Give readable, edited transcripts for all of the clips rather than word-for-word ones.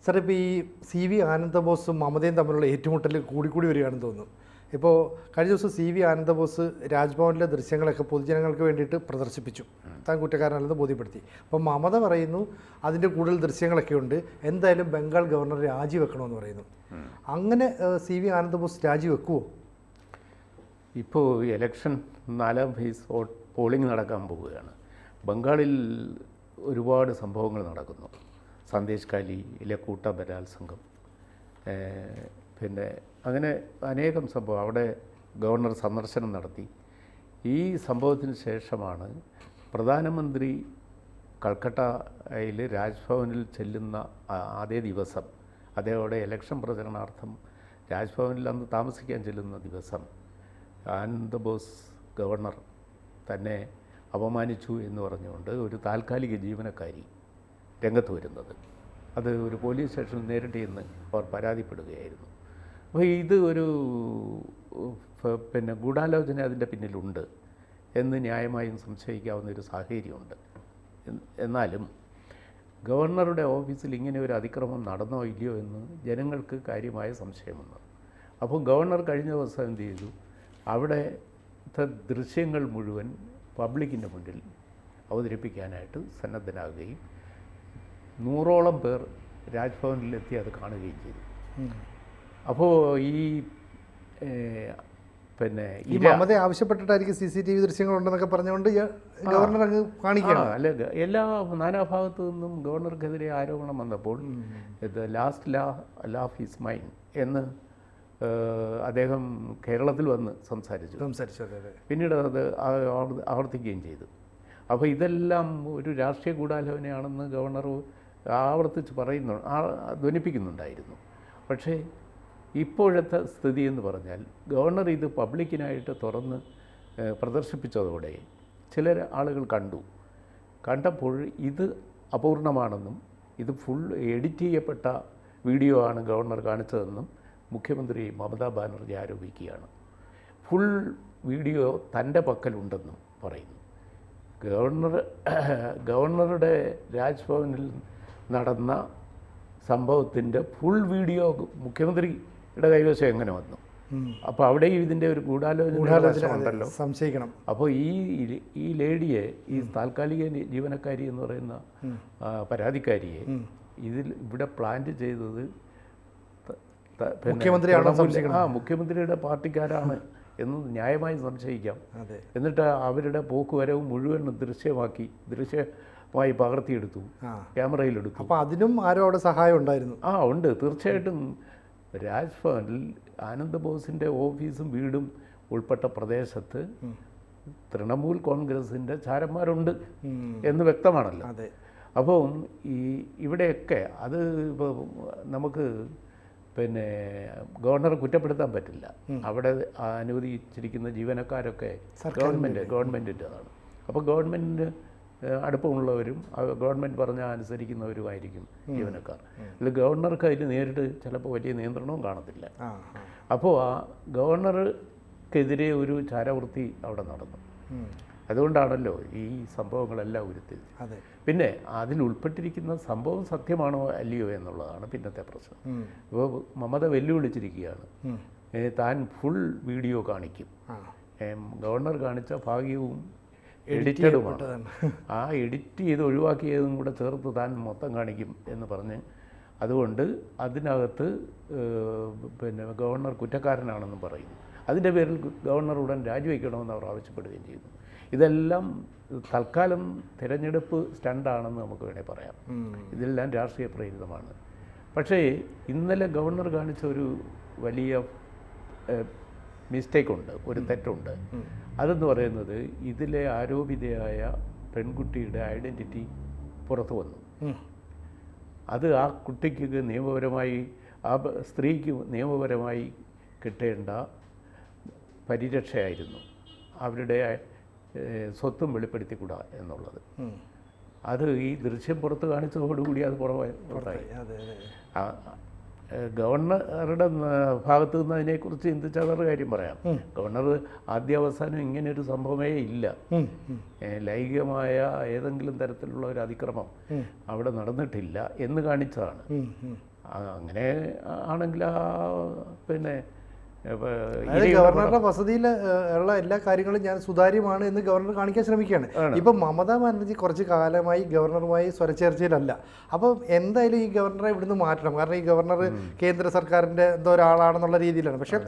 Sir, ഇപ്പോൾ ഈ CV ആനന്ദബോസും മമതയും തമ്മിലുള്ള ഏറ്റുമുട്ടൽ കൂടിക്കൂടി വരികയാണെന്ന് തോന്നുന്നു. ഇപ്പോൾ കഴിഞ്ഞ ദിവസം CV ആനന്ദബോസ് രാജ്ഭവനിലെ ദൃശ്യങ്ങളൊക്കെ പൊതുജനങ്ങൾക്ക് വേണ്ടിയിട്ട് പ്രദർശിപ്പിച്ചു, താൻ കുറ്റക്കാരനല്ലെന്ന് ബോധ്യപ്പെടുത്തി. അപ്പോൾ മമത പറയുന്നു അതിൻ്റെ കൂടുതൽ ദൃശ്യങ്ങളൊക്കെ ഉണ്ട്, എന്തായാലും ബംഗാൾ ഗവർണർ രാജിവെക്കണമെന്ന് പറയുന്നു. അങ്ങനെ CV ആനന്ദബോസ് രാജിവെക്കുമോ? ഇപ്പോൾ ഇലക്ഷൻ 4ാം ഫേസ് പോളിംഗ് നടക്കാൻ പോവുകയാണ്. ബംഗാളിൽ ഒരുപാട് സംഭവങ്ങൾ നടക്കുന്നു. സന്ദേശ് കാലിയിലെ കൂട്ട ബലാത്സംഗം, പിന്നെ അങ്ങനെ അനേകം സംഭവം. അവിടെ ഗവർണർ സന്ദർശനം നടത്തി. ഈ സംഭവത്തിന് ശേഷമാണ് പ്രധാനമന്ത്രി കൽക്കട്ടയിൽ രാജ്ഭവനിൽ ചെല്ലുന്ന അതേ ദിവസം, അതേപോലെ ഇലക്ഷൻ പ്രചരണാർത്ഥം രാജ്ഭവനിൽ അന്ന് താമസിക്കാൻ ചെല്ലുന്ന ദിവസം ആനന്ദബോസ് ഗവർണർ തന്നെ അപമാനിച്ചു എന്ന് പറഞ്ഞുകൊണ്ട് ഒരു താൽക്കാലിക ജീവനക്കാരി രംഗത്ത് വരുന്നത്. അത് ഒരു പോലീസ് സ്റ്റേഷനിൽ നേരിട്ട് ചെന്ന് അവർ പരാതിപ്പെടുകയായിരുന്നു. അപ്പോൾ ഇത് ഒരു ഗൂഢാലോചന അതിൻ്റെ പിന്നിലുണ്ട് എന്ന് ന്യായമായും സംശയിക്കാവുന്ന ഒരു സാഹചര്യമുണ്ട്. എന്നാലും ഗവർണറുടെ ഓഫീസിൽ ഇങ്ങനെ ഒരു അതിക്രമം നടന്നോ ഇല്ലയോ എന്ന് ജനങ്ങൾക്ക് കാര്യമായ സംശയമുണ്ട്. അപ്പോൾ ഗവർണർ കഴിഞ്ഞ ദിവസം എന്ത് ചെയ്തു, അവിടുത്തെ ദൃശ്യങ്ങൾ മുഴുവൻ പബ്ലിക്കിൻ്റെ മുന്നിൽ അവതരിപ്പിക്കാനായിട്ട് സന്നദ്ധനാകുകയും 100ഓളം പേർ രാജ്ഭവനിലെത്തി അത് കാണുകയും ചെയ്തു. അപ്പോൾ ഈ മമത ആവശ്യപ്പെട്ടിട്ടായിരിക്കും CCTV ദൃശ്യങ്ങളുണ്ടെന്നൊക്കെ പറഞ്ഞുകൊണ്ട് ഗവർണർ അങ്ങ് കാണിക്കുകയാണ്. അല്ല, എല്ലാ നാനാഭാഗത്തു നിന്നും ഗവർണർക്കെതിരെ ആരോപണം വന്നപ്പോൾ ലാസ്റ്റ് ലാഫ് ഈസ് മൈൻ എന്ന് അദ്ദേഹം കേരളത്തിൽ വന്ന് സംസാരിച്ചു. പിന്നീട് അത് ആവർത്തിക്കുകയും ചെയ്തു. അപ്പോൾ ഇതെല്ലാം ഒരു രാഷ്ട്രീയ ഗൂഢാലോചനയാണെന്ന് ഗവർണർ ആവർത്തിച്ച് ധ്വനിപ്പിക്കുന്നുണ്ടായിരുന്നു. പക്ഷേ ഇപ്പോഴത്തെ സ്ഥിതി എന്ന് പറഞ്ഞാൽ ഗവർണർ ഇത് പബ്ലിക്കിനായിട്ട് തുറന്ന് പ്രദർശിപ്പിച്ചതോടെ ചില ആളുകൾ കണ്ടപ്പോൾ ഇത് അപൂർണമാണെന്നും ഇത് ഫുൾ എഡിറ്റ് ചെയ്യപ്പെട്ട വീഡിയോ ആണ് ഗവർണർ കാണിച്ചതെന്നും മുഖ്യമന്ത്രി മമതാ ബാനർജി ആരോപിക്കുകയാണ്. ഫുൾ വീഡിയോ തൻ്റെ പക്കലുണ്ടെന്നും പറയുന്നു. ഗവർണറുടെ രാജ്ഭവനിൽ നടന്ന സംഭവത്തിൻ്റെ ഫുൾ വീഡിയോ മുഖ്യമന്ത്രിയുടെ കൈവശം എങ്ങനെ വന്നു? അപ്പോൾ അവിടെയും ഇതിൻ്റെ ഒരു ഗൂഢാലോചന ഉണ്ടല്ലോ, സംശയിക്കണം. അപ്പോൾ ഈ ലേഡിയെ, ഈ താൽക്കാലിക ജീവനക്കാരി എന്ന് പറയുന്ന പരാതിക്കാരിയെ ഇവിടെ പ്ലാന്റ് ചെയ്തത് മുഖ്യമന്ത്രിയുടെ പാർട്ടിക്കാരാണ് എന്ന് ന്യായമായി സംശയിക്കാം. എന്നിട്ട് അവരുടെ പോക്കുവരവ് മുഴുവൻ ദൃശ്യമായി പകർത്തിയെടുത്തു, ക്യാമറയിലെടുത്തു. അപ്പോൾ അതിനും ആരോ അവിടെ സഹായം ഉണ്ടായിരുന്നു? ഉണ്ട്, തീർച്ചയായിട്ടും. രാജ്ഭവനിൽ ആനന്ദബോസിൻ്റെ ഓഫീസും വീടും ഉൾപ്പെട്ട പ്രദേശത്ത് തൃണമൂൽ കോൺഗ്രസിൻ്റെ ചാരന്മാരുണ്ട് എന്ന് വ്യക്തമാണല്ലോ. അപ്പം ഇവിടെയൊക്കെ അത് ഇപ്പോൾ നമുക്ക് ഗവർണറെ കുറ്റപ്പെടുത്താൻ പറ്റില്ല. അവിടെ അനുവദിച്ചിരിക്കുന്ന ജീവനക്കാരൊക്കെ ഗവൺമെൻറ്റിൻ്റെതാണ്. അപ്പോൾ ഗവൺമെൻറ്റിന് അടുപ്പമുള്ളവരും ഗവൺമെൻറ് പറഞ്ഞാൽ അനുസരിക്കുന്നവരുമായിരിക്കും ജീവനക്കാർ. അല്ല, ഗവർണർക്ക് അതിൽ നേരിട്ട് ചിലപ്പോൾ വലിയ നിയന്ത്രണവും കാണത്തില്ല. അപ്പോൾ ആ ഗവർണർക്കെതിരെ ഒരു ചാരവൃത്തി അവിടെ നടന്നു. അതുകൊണ്ടാണല്ലോ ഈ സംഭവങ്ങളെല്ലാം ഉരുത്തിരിഞ്ഞത്. പിന്നെ അതിൽ ഉൾപ്പെട്ടിരിക്കുന്ന സംഭവം സത്യമാണോ അല്ലയോ എന്നുള്ളതാണ് പിന്നത്തെ പ്രശ്നം. ഇപ്പോൾ മമത വെല്ലുവിളിച്ചിരിക്കുകയാണ്, താൻ ഫുൾ വീഡിയോ കാണിക്കും, ഗവർണർ കാണിച്ച ഭാഗ്യവും എഡിറ്റഡുമാണ്, ആ എഡിറ്റ് ചെയ്ത് ഒഴിവാക്കിയതും കൂടെ ചേർത്ത് താൻ മൊത്തം കാണിക്കും എന്ന് പറഞ്ഞ്, അതുകൊണ്ട് അതിനകത്ത് ഗവർണർ കുറ്റക്കാരനാണെന്ന് പറയുന്നു. അതിൻ്റെ പേരിൽ ഗവർണർ ഉടൻ രാജിവെക്കണമെന്ന് അവർ ആവശ്യപ്പെടുകയും ചെയ്യുന്നു. ഇതെല്ലാം തൽക്കാലം തിരഞ്ഞെടുപ്പ് സ്റ്റണ്ടാണെന്ന് നമുക്ക് വേണേൽ പറയാം. ഇതെല്ലാം രാഷ്ട്രീയ പ്രേരിതമാണ്. പക്ഷേ ഇന്നലെ ഗവർണർ കാണിച്ച ഒരു വലിയ മിസ്റ്റേക്കുണ്ട്, ഒരു തെറ്റുണ്ട്. അതെന്ന് പറയുന്നത് ഇതിലെ ആരോപിതയായ പെൺകുട്ടിയുടെ ഐഡൻറ്റിറ്റി പുറത്തു വന്നു. അത് ആ കുട്ടിക്ക് നിയമപരമായി, ആ സ്ത്രീക്ക് നിയമപരമായി കിട്ടേണ്ട പരിരക്ഷയായിരുന്നു. അവരുടെ സ്വത്തും വെളിപ്പെടുത്തിക്കൂടാ എന്നുള്ളത്. അത് ഈ ദൃശ്യം പുറത്ത് കാണിച്ചതോടുകൂടി അത് പുറത്തായി. ഗവർണറുടെ ഭാഗത്തു നിന്ന് അതിനെക്കുറിച്ച് ചിന്തിച്ചാൽ വേറെ കാര്യം പറയാം. ഗവർണർ ആദ്യാവസാനം ഇങ്ങനെയൊരു സംഭവമേ ഇല്ല, ലൈംഗികമായ ഏതെങ്കിലും തരത്തിലുള്ള ഒരു അതിക്രമം അവിടെ നടന്നിട്ടില്ല എന്ന് കാണിച്ചതാണ്. അങ്ങനെ ആണെങ്കിൽ പിന്നെ അതായത് ഗവർണറുടെ വസതിയിൽ ഉള്ള എല്ലാ കാര്യങ്ങളും ഞാൻ സുതാര്യമാണ് എന്ന് ഗവർണർ കാണിക്കാൻ ശ്രമിക്കുകയാണ്. ഇപ്പം മമതാ ബാനർജി കുറച്ച് കാലമായി ഗവർണറുമായി സ്വരച്ചേർച്ചയിലല്ല. അപ്പം എന്തായാലും ഈ ഗവർണറെ ഇവിടുന്ന് മാറ്റണം. കാരണം ഈ ഗവർണർ കേന്ദ്ര സർക്കാരിൻ്റെ എന്തോ ഒരാളാണെന്നുള്ള രീതിയിലാണ്. പക്ഷേ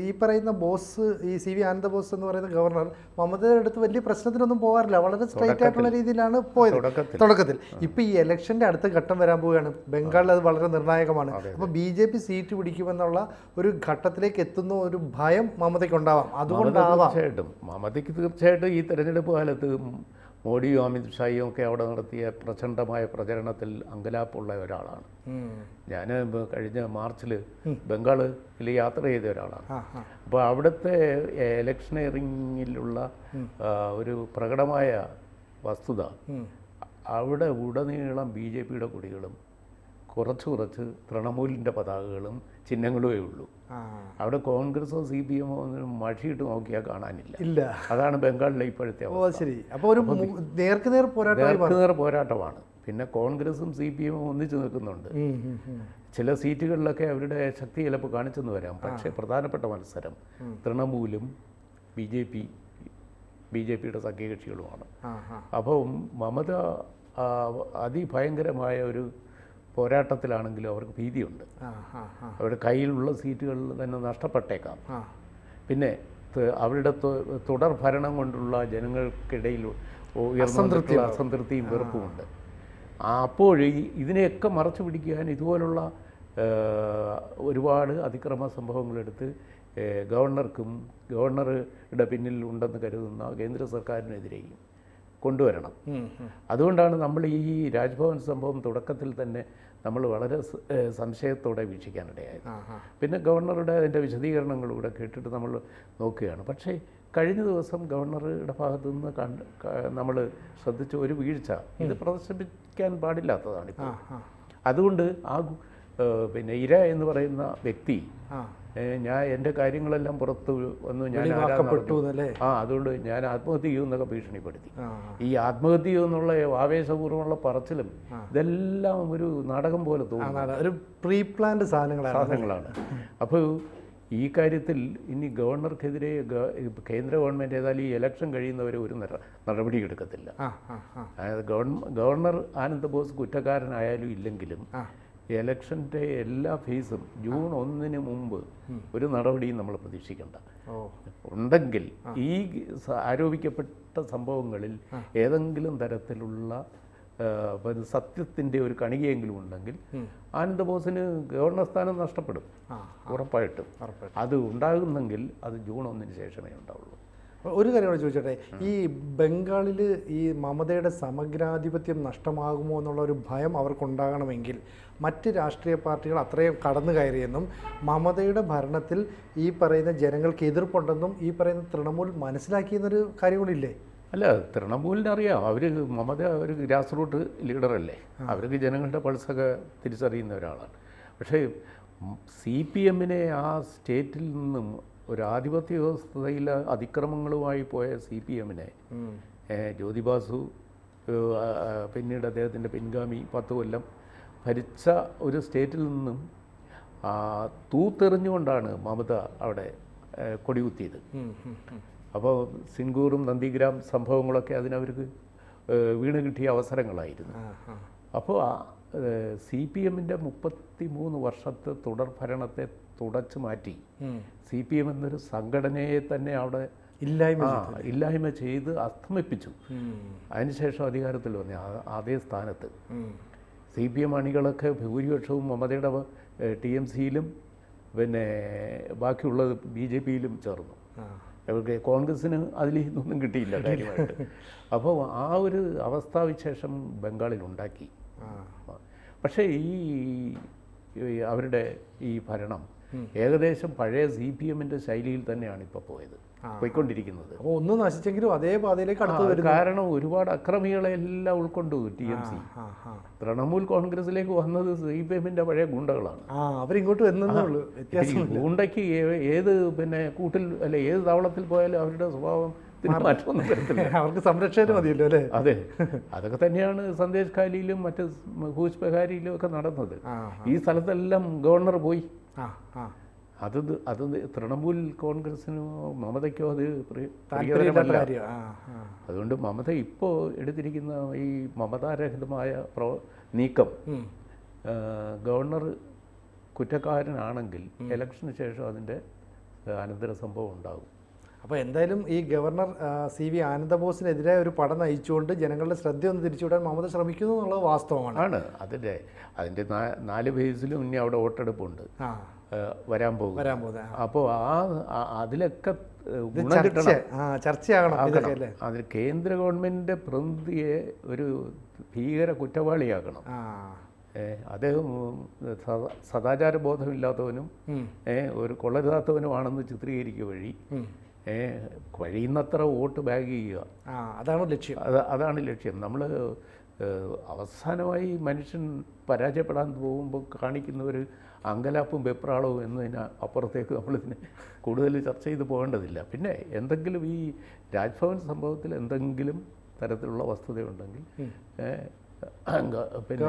ഈ പറയുന്ന ബോസ്, ഈ CV ആനന്ദ ബോസ് എന്ന് പറയുന്ന ഗവർണർ മമതയുടെ അടുത്ത് വലിയ പ്രശ്നത്തിനൊന്നും പോകാറില്ല. വളരെ സ്ട്രൈറ്റ് ആയിട്ടുള്ള രീതിയിലാണ് പോയത് തുടക്കത്തിൽ. ഇപ്പം ഈ ഇലക്ഷൻ്റെ അടുത്ത ഘട്ടം വരാൻ പോവുകയാണ്. ബംഗാളിൽ അത് വളരെ നിർണായകമാണ്. അപ്പോൾ BJP സീറ്റ് പിടിക്കുമെന്നുള്ള ഒരു ഘട്ടത്തിലേക്ക് എത്തുന്ന ഒരു ഭയം മമതയ്ക്ക് ഉണ്ടാവാം. അതുകൊണ്ടാവാം മമതയ്ക്ക് തീർച്ചയായിട്ടും ഈ തെരഞ്ഞെടുപ്പ് കാലത്ത് മോഡിയും അമിത് ഷായും ഒക്കെ അവിടെ നടത്തിയ പ്രചണ്ഡമായ പ്രചരണത്തിൽ അങ്കലാപ്പുള്ള ഒരാളാണ്. ഞാൻ കഴിഞ്ഞ മാർച്ചിൽ ബംഗാളിൽ യാത്ര ചെയ്ത ഒരാളാണ്. അപ്പോൾ അവിടുത്തെ ഇലക്ഷനറിങ്ങിലുള്ള ഒരു പ്രകടമായ വസ്തുത, അവിടെ ഉടനീളം BJPയുടെ കൊടികളും കുറച്ച് തൃണമൂലിൻ്റെ പതാകകളും ചിഹ്നങ്ങളുമേ ഉള്ളൂ. അവിടെ കോൺഗ്രസോ CPM മഷിയിട്ട് നോക്കിയാൽ കാണാനില്ല. അതാണ് ബംഗാളിലെ ഇപ്പോഴത്തെ അവസ്ഥ. അപ്പോൾ ഒരു നേർക്കുനേർ പോരാട്ടമാണ്. പിന്നെ കോൺഗ്രസും CPM ഒന്നിച്ചു നിൽക്കുന്നുണ്ട്. ചില സീറ്റുകളിലൊക്കെ അവരുടെ ശക്തി ചിലപ്പോൾ കാണിച്ചെന്ന് വരാം. പക്ഷേ പ്രധാനപ്പെട്ട മത്സരം തൃണമൂലും BJPയുടെ സഖ്യകക്ഷികളുമാണ്. അപ്പോൾ മമത അതിഭയങ്കരമായ ഒരു പോരാട്ടത്തിലാണെങ്കിലും അവർക്ക് ഭീതിയുണ്ട്. അവരുടെ കയ്യിലുള്ള സീറ്റുകൾ തന്നെ നഷ്ടപ്പെട്ടേക്കാം. പിന്നെ അവരുടെ തുടർ ഭരണം കൊണ്ടുള്ള ജനങ്ങൾക്കിടയിൽ ഉയർന്ന അസംതൃപ്തിയും വെറുപ്പുമുണ്ട്. അപ്പോൾ ഇതിനെയൊക്കെ മറച്ചു പിടിക്കാൻ ഇതുപോലുള്ള ഒരുപാട് അതിക്രമ സംഭവങ്ങളെടുത്ത് ഗവർണറുടെ പിന്നിൽ ഉണ്ടെന്ന് കരുതുന്ന കേന്ദ്ര സർക്കാരിനെതിരെയും കൊണ്ടുവരണം. അതുകൊണ്ടാണ് നമ്മൾ ഈ രാജ്ഭവൻ സംഭവം തുടക്കത്തിൽ തന്നെ നമ്മൾ വളരെ സംശയത്തോടെ വീക്ഷിക്കാനിടയായത്. പിന്നെ ഗവർണറുടെ അതിൻ്റെ വിശദീകരണങ്ങളൂടെ കേട്ടിട്ട് നമ്മൾ നോക്കുകയാണ്. പക്ഷേ കഴിഞ്ഞ ദിവസം ഗവർണറുടെ ഭാഗത്തു നിന്ന് നമ്മൾ ശ്രദ്ധിച്ച ഒരു വീഴ്ച, ഇത് പ്രദർശിപ്പിക്കാൻ പാടില്ലാത്തതാണ് ഇപ്പോൾ. അതുകൊണ്ട് പിന്നെ ഇര എന്ന് പറയുന്ന വ്യക്തി എൻ്റെ കാര്യങ്ങളെല്ലാം പുറത്ത് വന്നു, ഞാൻ അതുകൊണ്ട് ഞാൻ ആത്മഹത്യ ചെയ്യുമെന്നൊക്കെ ഭീഷണിപ്പെടുത്തി. ഈ ആത്മഹത്യ ചെയ്യുമെന്നുള്ള ആവേശപൂർവ്വമുള്ള പറച്ചിലും ഇതെല്ലാം ഒരു നാടകം പോലെ തോന്നുന്നു, ഒരു പ്രീ പ്ലാൻഡ് സാധനങ്ങളാണ്. അപ്പോൾ ഈ കാര്യത്തിൽ ഇനി ഗവർണർക്കെതിരെ കേന്ദ്ര ഗവൺമെൻറ് ഏതായാലും ഈ ഇലക്ഷൻ കഴിയുന്നവരെ ഒരു നടപടി എടുക്കത്തില്ല. അതായത് ഗവർണർ ആനന്ദ് ബോസ് കുറ്റക്കാരനായാലും ഇല്ലെങ്കിലും ഇലക്ഷൻ്റെ എല്ലാ ഫേസും ജൂൺ 1 മുമ്പ് ഒരു നടപടിയും നമ്മൾ പ്രതീക്ഷിക്കേണ്ട. ഉണ്ടെങ്കിൽ ഈ ആരോപിക്കപ്പെട്ട സംഭവങ്ങളിൽ ഏതെങ്കിലും തരത്തിലുള്ള സത്യത്തിൻ്റെ ഒരു കണികയെങ്കിലും ഉണ്ടെങ്കിൽ ആനന്ദ് ബോസിന് ഗവർണർ സ്ഥാനം നഷ്ടപ്പെടും ഉറപ്പായിട്ടും. അത് ഉണ്ടാകുന്നെങ്കിൽ അത് ജൂൺ 1 ശേഷമേ ഉണ്ടാവുള്ളൂ. ഒരു കാര്യം കൂടെ ചോദിച്ചോട്ടെ, ഈ ബംഗാളിൽ ഈ മമതയുടെ സമഗ്രാധിപത്യം നഷ്ടമാകുമോ എന്നുള്ള ഒരു ഭയം അവർക്കുണ്ടാകണമെങ്കിൽ മറ്റ് രാഷ്ട്രീയ പാർട്ടികൾ അത്രയും കടന്നു കയറിയെന്നും മമതയുടെ ഭരണത്തിൽ ഈ പറയുന്ന ജനങ്ങൾക്ക് എതിർപ്പുണ്ടെന്നും ഈ പറയുന്ന തൃണമൂൽ മനസ്സിലാക്കിയെന്നൊരു കാര്യം കൂടിയില്ലേ? അല്ല, തൃണമൂലിനറിയാം, അവർ മമത ഒരു ഗ്രാസ് റൂട്ട് ലീഡറല്ലേ, അവർക്ക് ജനങ്ങളുടെ പൾസൊക്കെ തിരിച്ചറിയുന്ന ഒരാളാണ്. പക്ഷേ CPMനെ ആ സ്റ്റേറ്റിൽ നിന്നും ഒരു ആധിപത്യ വ്യവസ്ഥയിൽ അതിക്രമങ്ങളുമായി പോയ CPMനെ ജ്യോതിബാസു പിന്നീട് അദ്ദേഹത്തിൻ്റെ പിൻഗാമി 10 കൊല്ലം ഭരിച്ച ഒരു സ്റ്റേറ്റിൽ നിന്നും തൂത്തെറിഞ്ഞുകൊണ്ടാണ് മമത അവിടെ കൊടികുത്തിയത്. അപ്പോൾ സിൻഗൂറും നന്ദിഗ്രാം സംഭവങ്ങളൊക്കെ അതിനവർക്ക് വീണ് കിട്ടിയ അവസരങ്ങളായിരുന്നു. അപ്പോൾ CPMൻ്റെ 33 വർഷത്തെ തുടർ ഭരണത്തെ തുടച്ചു മാറ്റി CPM എന്നൊരു സംഘടനയെ തന്നെ അവിടെ ഇല്ലായ്മ ചെയ്ത് അസ്തമിപ്പിച്ചു. അതിനുശേഷം അധികാരത്തിൽ വന്ന അതേ സ്ഥാനത്ത് CPM അണികളൊക്കെ ഭൂരിപക്ഷവും മമതയുടെ TMCയിലും പിന്നെ ബാക്കിയുള്ളത് BJPയിലും ചേർന്നു. അവർക്ക് കോൺഗ്രസ്സിന് അതിൽ നിന്നൊന്നും കിട്ടിയില്ല കാര്യമായിട്ട്. അപ്പോൾ ആ ഒരു അവസ്ഥാവിശേഷം ബംഗാളിലുണ്ടാക്കി. പക്ഷേ ഈ അവരുടെ ഈ ഭരണം ഏകദേശം പഴയ CPMൻ്റെ ശൈലിയിൽ തന്നെയാണ് ഇപ്പോൾ പോയിക്കൊണ്ടിരിക്കുന്നത്. അപ്പോൾ ഒന്ന് നശിച്ചെങ്കിലും അതേ പാതയിലേക്ക് അടുത്ത് വരും. കാരണം ഒരുപാട് അക്രമികളെ എല്ലാം ഉൾക്കൊണ്ടു TMC. തൃണമൂൽ കോൺഗ്രസിലേക്ക് വന്നത് CPMൻ്റെ പഴയ ഗുണ്ടകളാണ്. അവരിങ്ങോട്ട് ഗുണ്ടയ്ക്ക് ഏത് പിന്നെ കൂട്ടിൽ അല്ലെ ഏത് താവളത്തിൽ പോയാലും അവരുടെ സ്വഭാവം മാറ്റമൊന്നും വരത്തില്ല. അവർക്ക് സംരക്ഷകർ മതിയല്ലോ അല്ലേ? അതെ, അതൊക്കെ തന്നെയാണ് സന്ദേശ് ഖാലിയിലും മറ്റ് ഹൂസ് ബെഹാരിയിലും ഒക്കെ നടന്നത്. ഈ സ്ഥലത്തെല്ലാം ഗവർണർ പോയി. അത് തൃണമൂൽ കോൺഗ്രസിനോ മമതയ്ക്കോ അത് പ്രിയകരമല്ല. അതുകൊണ്ട് മമത ഇപ്പോൾ എടുത്തിരിക്കുന്ന ഈ മമതാരഹിതമായ നീക്കം, ഗവർണർ കുറ്റക്കാരനാണെങ്കിൽ ഇലക്ഷന് ശേഷം അതിൻ്റെ അനന്തര സംഭവം ഉണ്ടാകും. അപ്പോൾ എന്തായാലും ഈ ഗവർണർ CV ആനന്ദബോസിനെതിരെ ഒരു പട നയിച്ചുകൊണ്ട് ജനങ്ങളുടെ ശ്രദ്ധയൊന്ന് തിരിച്ചുവിടാൻ മമത ശ്രമിക്കുന്നു എന്നുള്ളത് വാസ്തവമാണ്. അതിൻ്റെ 4 ഫേസിലും ഇനി അവിടെ വോട്ടെടുപ്പുണ്ട് വരാൻ പോകും. അപ്പോൾ അതിലൊക്കെ ഗുണം കിട്ടണം, ചർച്ചയാകണം. അതിന് കേന്ദ്ര ഗവൺമെൻറ്റിൻ്റെ പ്രതിനിധിയെ ഒരു ഭീകര കുറ്റവാളിയാക്കണം. അദ്ദേഹം സദാചാര ബോധമില്ലാത്തവനും ഒരു കൊള്ളരുതാത്തവനുമാണെന്ന് ചിത്രീകരിക്കുക വഴി കഴിയുന്നത്ര വോട്ട് ബാഗ് ചെയ്യുക, അതാണ് ലക്ഷ്യം. അതാണ് ലക്ഷ്യം. നമ്മൾ അവസാനമായി മനുഷ്യൻ പരാജയപ്പെടാൻ പോകുമ്പോൾ കാണിക്കുന്ന ഒരു അങ്കലാപ്പും വെപ്രാളവും എന്നതിന് അപ്പുറത്തേക്ക് നമ്മളിതിനെ കൂടുതൽ ചർച്ച ചെയ്ത് പോകേണ്ടതില്ല. പിന്നെ എന്തെങ്കിലും ഈ രാജ്ഭവൻ സംഭവത്തിൽ എന്തെങ്കിലും തരത്തിലുള്ള വസ്തുതയുണ്ടെങ്കിൽ പിന്നെ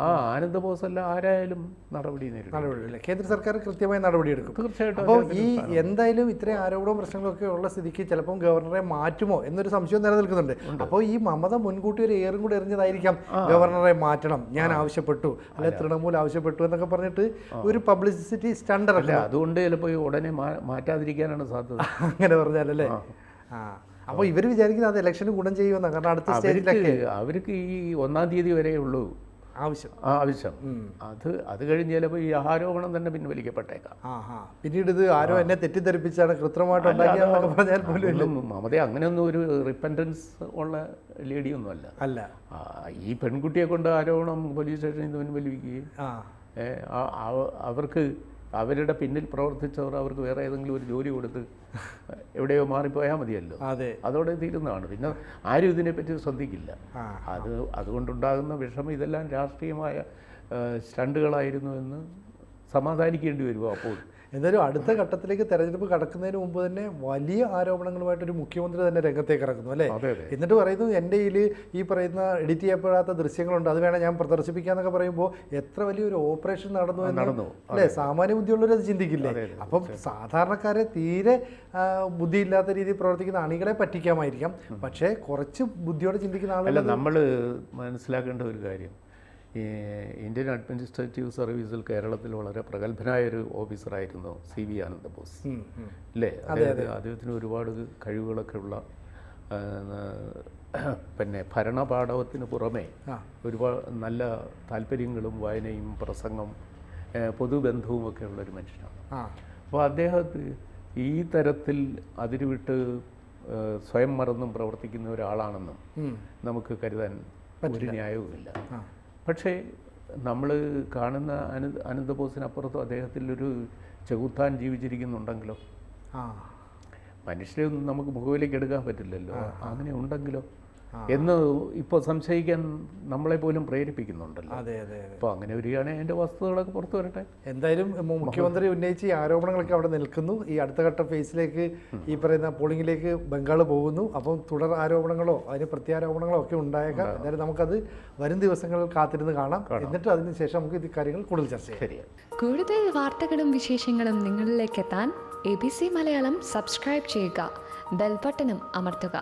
ആനന്ദബോസ് അല്ല ആരായാലും നടപടി നേരിടും. കേന്ദ്ര സർക്കാർ കൃത്യമായ നടപടിയെടുക്കും തീർച്ചയായിട്ടും. അപ്പോൾ ഈ എന്തായാലും ഇത്രയും ആരോപണവും പ്രശ്നങ്ങളൊക്കെ ഉള്ള സ്ഥിതിക്ക് ചിലപ്പം ഗവർണറെ മാറ്റുമോ എന്നൊരു സംശയം നിലനിൽക്കുന്നുണ്ട്. അപ്പോൾ ഈ മമത മുൻകൂട്ടി ഒരു ഏറും കൂടി എറിഞ്ഞതായിരിക്കാം, ഗവർണറെ മാറ്റണം, ഞാൻ ആവശ്യപ്പെട്ടു, അല്ലെ തൃണമൂൽ ആവശ്യപ്പെട്ടു എന്നൊക്കെ പറഞ്ഞിട്ട് ഒരു പബ്ലിസിറ്റി സ്റ്റണ്ടറല്ല. അതുകൊണ്ട് ചിലപ്പോൾ ഉടനെ മാറ്റാതിരിക്കാനാണ് സാധ്യത. അങ്ങനെ പറഞ്ഞാലല്ലേ? അപ്പോൾ ഇവർ വിചാരിക്കുന്നത് അത് ഇലക്ഷന് ഗുണം ചെയ്യുമെന്നാണ്. കാരണം അടുത്ത സ്റ്റേജിലൊക്കെ അവർക്ക് ഈ 1-ാം തീയതി വരെ ഉള്ളൂ ആവശ്യം. അത് കഴിഞ്ഞ് ചിലപ്പോൾ ഈ ആരോപണം തന്നെ പിൻവലിക്കപ്പെട്ടേക്കാം. പിന്നീട് ഇത് ആരോ എന്നെ തെറ്റിദ്ധരിപ്പിച്ചാണ് കൃത്രിമമായിട്ട് ഉണ്ടാക്കിയെന്നൊക്കെ പറഞ്ഞാൽ പോലും മമത അങ്ങനെയൊന്നും ഒരു റിപ്പൻറ്റൻസ് ഉള്ള ലേഡിയൊന്നും അല്ല. ഈ പെൺകുട്ടിയെ കൊണ്ട് ആരോപണം പോലീസ് സ്റ്റേഷനിൽ നിന്ന് പിൻവലിക്കുകയും അവർക്ക് അവരുടെ പിന്നിൽ പ്രവർത്തിച്ചവർ അവർക്ക് വേറെ ഏതെങ്കിലും ഒരു ജോലി കൊടുത്ത് എവിടെയോ മാറിപ്പോയാൽ മതിയല്ലോ. അതോടെ തീരുന്നതാണ്. പിന്നെ ആരും ഇതിനെപ്പറ്റി ശ്രദ്ധിക്കില്ല. അതുകൊണ്ടുണ്ടാകുന്ന വിഷമം ഇതെല്ലാം രാഷ്ട്രീയമായ സ്റ്റണ്ടുകളായിരുന്നു എന്ന് സമാധാനിക്കേണ്ടി വരുമോ അപ്പോൾ? എന്തായാലും അടുത്ത ഘട്ടത്തിലേക്ക് തെരഞ്ഞെടുപ്പ് കടക്കുന്നതിന് മുമ്പ് തന്നെ വലിയ ആരോപണങ്ങളുമായിട്ടൊരു മുഖ്യമന്ത്രി തന്നെ രംഗത്തേക്ക് ഇറങ്ങുന്നു അല്ലേ? എന്നിട്ട് പറയുന്നു എൻ്റെ കയ്യിൽ ഈ പറയുന്ന എഡിറ്റ് ചെയ്യപ്പെടാത്ത ദൃശ്യങ്ങളുണ്ട്, അത് വേണം ഞാൻ പ്രദർശിപ്പിക്കാന്നൊക്കെ പറയുമ്പോൾ എത്ര വലിയൊരു ഓപ്പറേഷൻ നടന്നു അല്ലേ? സാമാന്യ ബുദ്ധിയുള്ളവർ അത് ചിന്തിക്കില്ലേ? അപ്പം സാധാരണക്കാരെ തീരെ ബുദ്ധിയില്ലാത്ത രീതിയിൽ പ്രവർത്തിക്കുന്ന അണികളെ പറ്റിക്കാമായിരിക്കാം, പക്ഷേ കുറച്ച് ബുദ്ധിയോടെ ചിന്തിക്കുന്ന ആളുകൾ. നമ്മൾ മനസ്സിലാക്കേണ്ട ഒരു കാര്യം, ഈ ഇന്ത്യൻ അഡ്മിനിസ്ട്രേറ്റീവ് സർവീസിൽ കേരളത്തിൽ വളരെ പ്രഗത്ഭനായൊരു ഓഫീസറായിരുന്നു CV ആനന്ദബോസ് അല്ലേ? അദ്ദേഹത്തിന് ഒരുപാട് കഴിവുകളൊക്കെ ഉള്ള, പിന്നെ ഭരണപാഠവത്തിന് പുറമെ ഒരുപാട് നല്ല താല്പര്യങ്ങളും വായനയും പ്രസംഗം പൊതുബന്ധവും ഒക്കെ ഉള്ളൊരു മനുഷ്യനാണ്. അപ്പോൾ അദ്ദേഹത്തിന് ഈ തരത്തിൽ അതിരുവിട്ട് സ്വയം മറന്നും പ്രവർത്തിക്കുന്ന ഒരാളാണെന്നും നമുക്ക് കരുതാൻ ഒരു ന്യായവുമില്ല. പക്ഷേ നമ്മൾ കാണുന്ന അനന്തബോസിനപ്പുറത്തും അദ്ദേഹത്തിലൊരു ചെകുത്താൻ ജീവിച്ചിരിക്കുന്നുണ്ടെങ്കിലോ? മനുഷ്യരെയൊന്നും നമുക്ക് മുഖവിലേക്ക് എടുക്കാൻ പറ്റില്ലല്ലോ. അങ്ങനെ ഉണ്ടെങ്കിലോ എന്ന് ഇപ്പോൾ സംശയിക്കാൻ നമ്മളെ പോലും പ്രേരിപ്പിക്കുന്നുണ്ടല്ലോ. അപ്പോൾ അങ്ങനെ വരികയാണെങ്കിൽ അതിൻ്റെ വസ്തുതകളൊക്കെ പുറത്തു വരട്ടെ. എന്തായാലും മുഖ്യമന്ത്രി ഉന്നയിച്ച ഈ ആരോപണങ്ങളൊക്കെ അവിടെ നിൽക്കുന്നു. ഈ അടുത്ത ഘട്ട ഫേസിലേക്ക്, ഈ പറയുന്ന പോളിംഗിലേക്ക് ബംഗാൾ പോകുന്നു. അപ്പം തുടർ ആരോപണങ്ങളോ അതിന് പ്രത്യാരോപണങ്ങളോ ഒക്കെ ഉണ്ടായേക്കാം. എന്തായാലും നമുക്കത് വരും ദിവസങ്ങളിൽ കാത്തിരുന്ന് കാണാം. എന്നിട്ട് അതിനുശേഷം നമുക്ക് ഇത് കാര്യങ്ങൾ കൂടുതൽ ചർച്ച ചെയ്യാം. കൂടുതൽ വാർത്തകളും വിശേഷങ്ങളും നിങ്ങളിലേക്ക് എത്താൻ ABC മലയാളം സബ്സ്ക്രൈബ് ചെയ്യുക, ബെൽ ബട്ടണും അമർത്തുക.